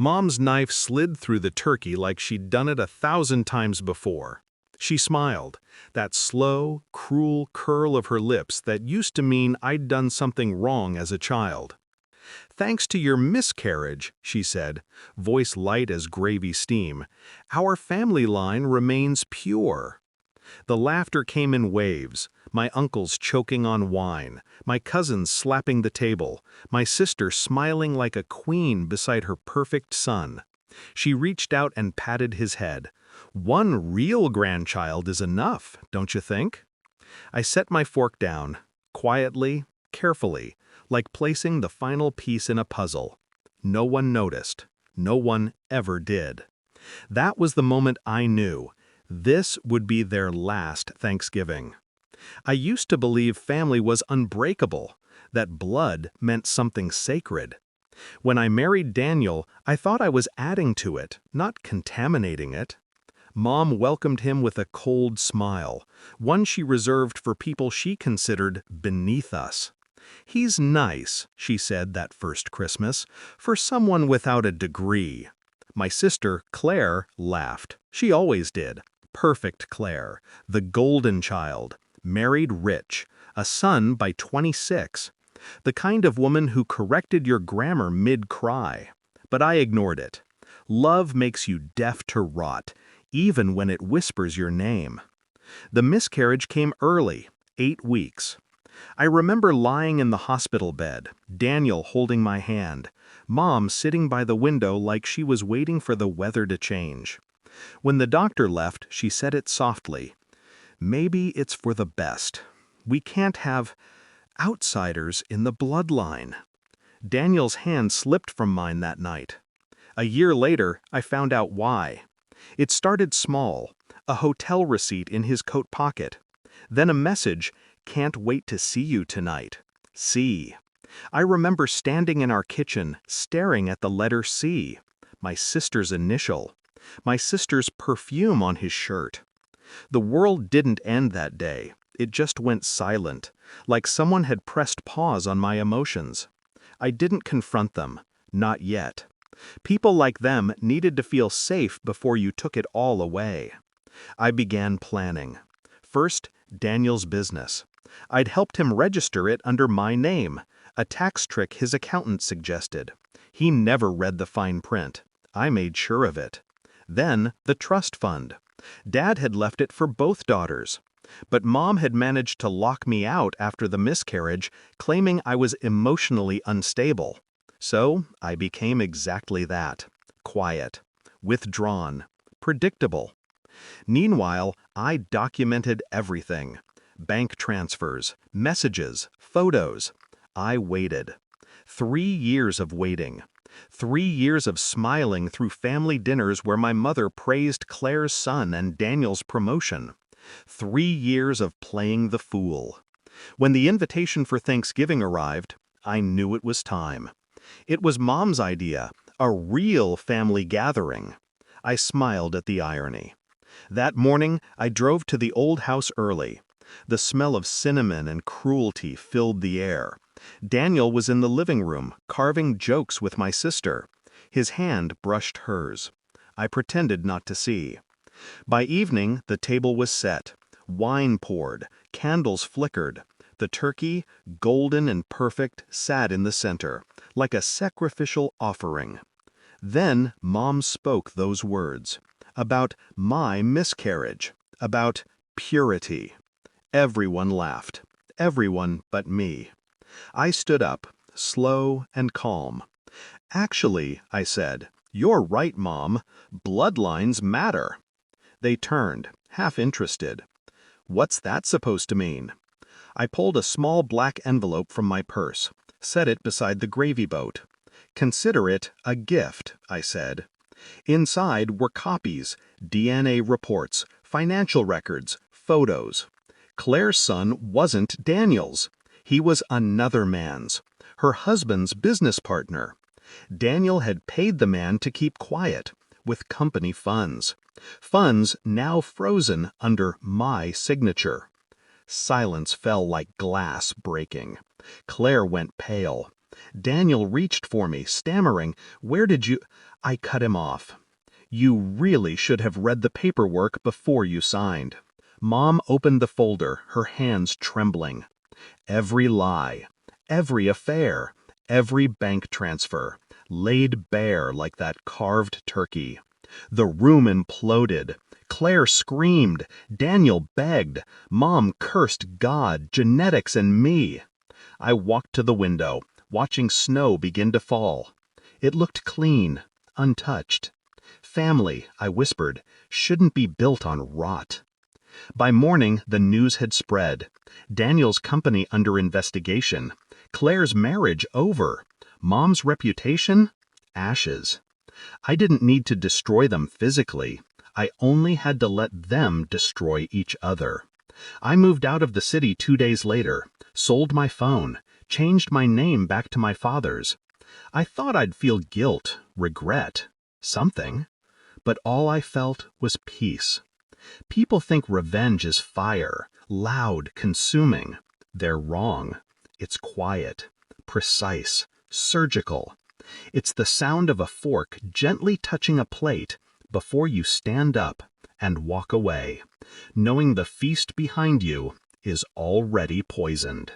Mom's knife slid through the turkey like she'd done it 1,000 times before. She smiled, that slow, cruel curl of her lips that used to mean I'd done something wrong as a child. "Thanks to your miscarriage," she said, voice light as gravy steam, "our family line remains pure." The laughter came in waves, my uncles choking on wine, my cousins slapping the table, my sister smiling like a queen beside her perfect son. She reached out and patted his head. "One real grandchild is enough, don't you think?" I set my fork down, quietly, carefully, like placing the final piece in a puzzle. No one noticed. No one ever did. That was the moment I knew. This would be their last Thanksgiving. I used to believe family was unbreakable, that blood meant something sacred. When I married Daniel, I thought I was adding to it, not contaminating it. Mom welcomed him with a cold smile, one she reserved for people she considered beneath us. "He's nice," she said that first Christmas, "for someone without a degree." My sister, Claire, laughed. She always did. Perfect Claire, the golden child, married rich, a son by 26. The kind of woman who corrected your grammar mid-cry. But I ignored it. Love makes you deaf to rot, even when it whispers your name. The miscarriage came early, 8 weeks. I remember lying in the hospital bed, Daniel holding my hand, Mom sitting by the window like she was waiting for the weather to change. When the doctor left, she said it softly. "Maybe it's for the best. We can't have outsiders in the bloodline." Daniel's hand slipped from mine that night. A year later, I found out why. It started small, a hotel receipt in his coat pocket. Then a message, "Can't wait to see you tonight. C." I remember standing in our kitchen, staring at the letter C, my sister's initial, my sister's perfume on his shirt. The world didn't end that day. It just went silent, like someone had pressed pause on my emotions. I didn't confront them, not yet. People like them needed to feel safe before you took it all away. I began planning. First, Daniel's business. I'd helped him register it under my name, a tax trick his accountant suggested. He never read the fine print. I made sure of it. Then, the trust fund. Dad had left it for both daughters. But Mom had managed to lock me out after the miscarriage, claiming I was emotionally unstable. So, I became exactly that. Quiet. Withdrawn. Predictable. Meanwhile, I documented everything. Bank transfers, messages, photos. I waited. 3 years of waiting. 3 years of smiling through family dinners where my mother praised Claire's son and Daniel's promotion. 3 years of playing the fool. When the invitation for Thanksgiving arrived, I knew it was time. It was Mom's idea, a real family gathering. I smiled at the irony. That morning, I drove to the old house early. The smell of cinnamon and cruelty filled the air. Daniel was in the living room, carving jokes with my sister. His hand brushed hers. I pretended not to see. By evening, the table was set. Wine poured, candles flickered. The turkey, golden and perfect, sat in the center, like a sacrificial offering. Then Mom spoke those words, about my miscarriage, about purity. Everyone laughed, everyone but me. I stood up, slow and calm. "Actually," I said, "you're right, Mom. Bloodlines matter." They turned, half interested. "What's that supposed to mean?" I pulled a small black envelope from my purse, set it beside the gravy boat. "Consider it a gift," I said. Inside were copies, DNA reports, financial records, photos. Claire's son wasn't Daniel's. He was another man's, her husband's business partner. Daniel had paid the man to keep quiet, with company funds. Funds now frozen under my signature. Silence fell like glass breaking. Claire went pale. Daniel reached for me, stammering, "Where did you—" I cut him off. "You really should have read the paperwork before you signed." Mom opened the folder, her hands trembling. Every lie, every affair, every bank transfer, laid bare like that carved turkey. The room imploded. Claire screamed. Daniel begged. Mom cursed God, genetics, and me. I walked to the window, watching snow begin to fall. It looked clean, untouched. Family, I whispered, shouldn't be built on rot. By morning, the news had spread. Daniel's company under investigation. Claire's marriage over. Mom's reputation? Ashes. I didn't need to destroy them physically. I only had to let them destroy each other. I moved out of the city 2 days later, sold my phone, changed my name back to my father's. I thought I'd feel guilt, regret, something. But all I felt was peace. People think revenge is fire, loud, consuming. They're wrong. It's quiet, precise, surgical. It's the sound of a fork gently touching a plate before you stand up and walk away, knowing the feast behind you is already poisoned.